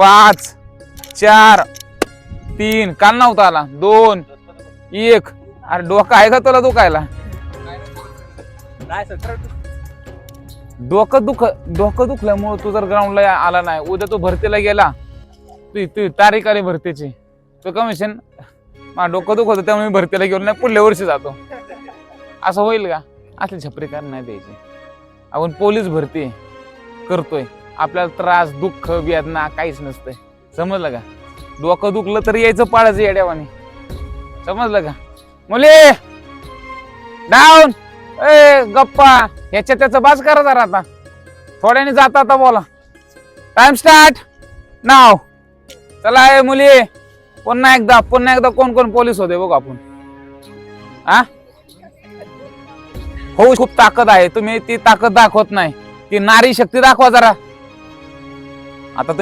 5 4 3 काल नव्हता आला 2 1 अरे डोकं आहे का तुला दुखायला डोकं दुखल्यामुळे तू जर ग्राउंडला आला नाही उद्या तू भरतीला गेला तू तारीख आली भरतीची तू कमिशन माझं डोकं दुखत होतं त्यामुळे मी भरतीला गेलो नाही पुढल्या वर्षी जातो असं होईल का असले छपरी कारण नाही द्यायचे आपण पोलीस भरती करतोय आपल्याला त्रास दुःख वेदना काहीच नसतंय समजलं का डोकं दुखलं तरी यायचं पाळायचं येड्यावानी समजलं का मुले डाऊन ए गप्पा ह्याच्या त्याचं बाज करा जरा आता थोड्याने जाता आता बोला टाइम स्टार्ट नाव चला ए मुली पुन्हा एकदा कोण कोण पोलीस होते बघू आपण हा हो खूप ताकद आहे तुम्ही ती ताकद दाखवत नाही ती नारी शक्ती दाखवा जरा आता